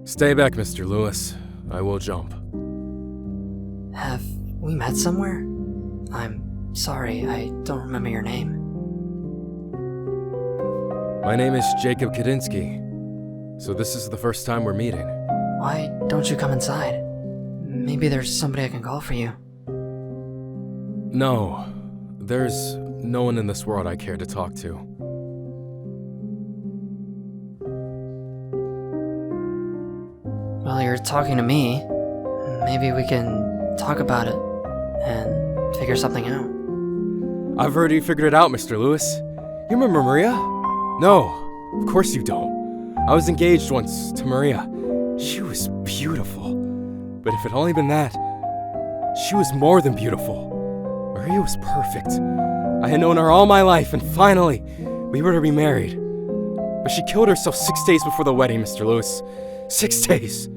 Stay back, Mr. Lewis. I will jump. Have we met somewhere? I'm sorry, I don't remember your name. My name is Jacob Kadinsky, so this is the first time we're meeting. Why don't you come inside? Maybe there's somebody I can call for you. No, there's no one in this world I care to talk to. Well, you're talking to me. Maybe we can talk about it and figure something out. I've already figured it out, Mr. Lewis. You remember Maria? No, of course you don't. I was engaged once to Maria. She was beautiful. But if it only been that, she was more than beautiful. Maria was perfect. I had known her all my life, and finally, we were to be married. But she killed herself 6 days before the wedding, Mr. Lewis. 6 days.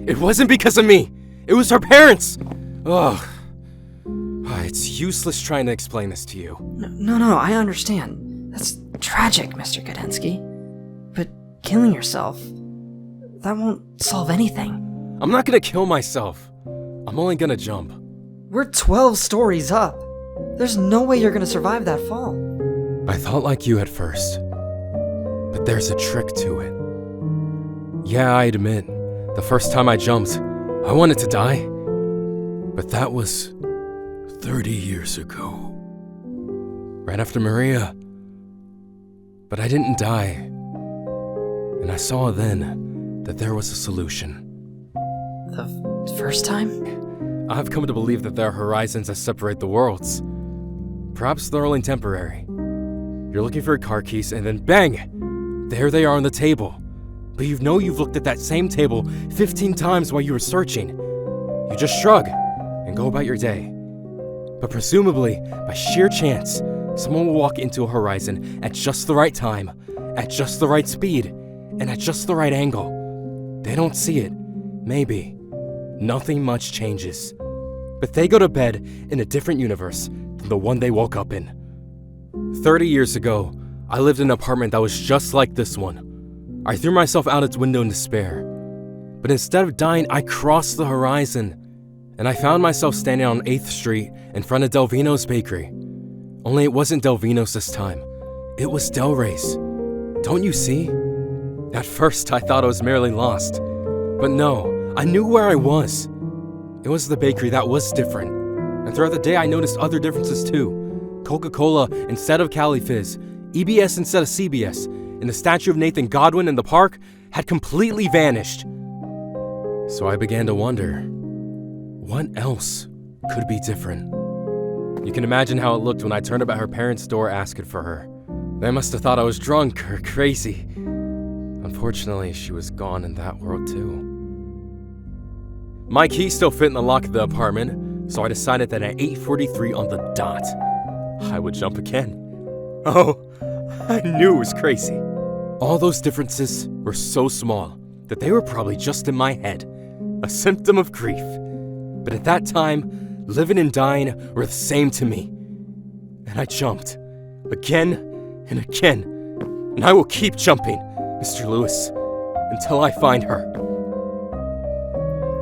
It wasn't because of me. It was her parents. Ugh. It's useless trying to explain this to you. No, I understand. That's tragic, Mr. Kadinsky. But killing yourself, that won't solve anything. I'm not gonna kill myself. I'm only gonna jump. We're 12 stories up. There's no way you're gonna survive that fall. I thought like you at first. But there's a trick to it. Yeah, I admit, the first time I jumped, I wanted to die. But that was 30 years ago. Right after Maria. But I didn't die. And I saw then that there was a solution. The first time? I've come to believe that there are horizons that separate the worlds. Perhaps they're only temporary. You're looking for your car keys and then bang! There they are on the table. But you know you've looked at that same table 15 times while you were searching. You just shrug and go about your day. But presumably, by sheer chance, someone will walk into a horizon at just the right time, at just the right speed, and at just the right angle. They don't see it. Maybe. Nothing much changes. But they go to bed in a different universe than the one they woke up in. 30 years ago, I lived in an apartment that was just like this one. I threw myself out its window in despair. But instead of dying, I crossed the horizon. And I found myself standing on 8th Street in front of Del Vino's bakery. Only it wasn't Del Vino's this time. It was Del Rey's. Don't you see? At first, I thought I was merely lost. But no, I knew where I was. It was the bakery that was different. And throughout the day, I noticed other differences too. Coca-Cola instead of Cali Fizz, EBS instead of CBS, and the statue of Nathan Godwin in the park had completely vanished. So I began to wonder, what else could be different? You can imagine how it looked when I turned up at her parents' door asking for her. They must have thought I was drunk or crazy. Unfortunately, she was gone in that world too. My keys still fit in the lock of the apartment, so I decided that at 8:43 on the dot, I would jump again. Oh, I knew it was crazy. All those differences were so small that they were probably just in my head, a symptom of grief. But at that time, living and dying were the same to me. And I jumped, again and again. And I will keep jumping, Mr. Lewis, until I find her.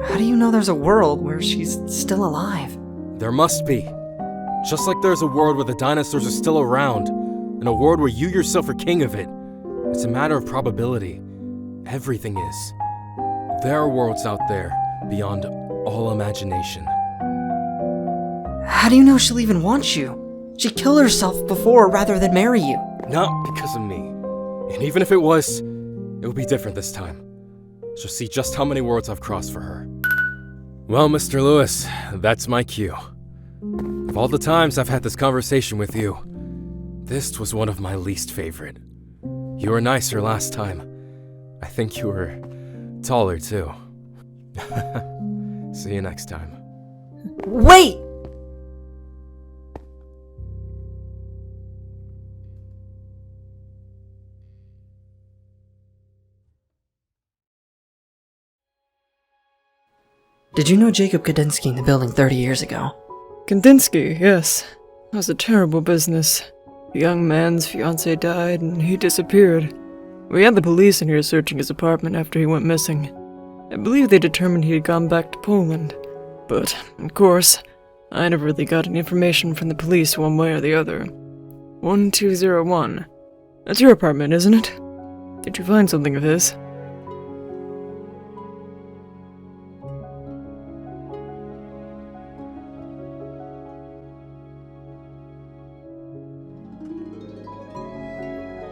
How do you know there's a world where she's still alive? There must be. Just like there's a world where the dinosaurs are still around, and a world where you yourself are king of it. It's a matter of probability. Everything is. There are worlds out there beyond all imagination. How do you know she'll even want you? She killed herself before rather than marry you. Not because of me. And even if it was, it would be different this time. She'll see just how many worlds I've crossed for her. Well, Mr. Lewis, that's my cue. Of all the times I've had this conversation with you, this was one of my least favorite. You were nicer last time. I think you were taller too. See you next time. Wait! Did you know Jacob Kadinsky in the building 30 years ago? Kandinsky, yes. That was a terrible business. The young man's fiancée died and he disappeared. We had the police in here searching his apartment after he went missing. I believe they determined he had gone back to Poland. But, of course, I never really got any information from the police one way or the other. 1201. That's your apartment, isn't it? Did you find something of his?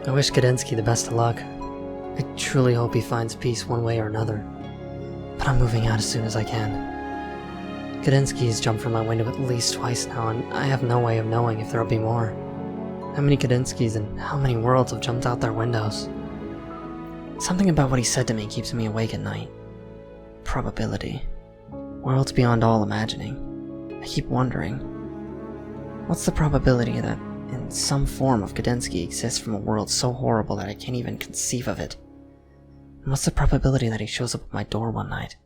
I wish Gudensky the best of luck. I truly hope he finds peace one way or another. But I'm moving out as soon as I can. Gudensky has jumped from my window at least twice now, and I have no way of knowing if there will be more. How many Gudenskys and how many worlds have jumped out their windows? Something about what he said to me keeps me awake at night. Probability. Worlds beyond all imagining. I keep wondering, what's the probability that in some form of Gudensky exists from a world so horrible that I can't even conceive of it? And what's the probability that he shows up at my door one night,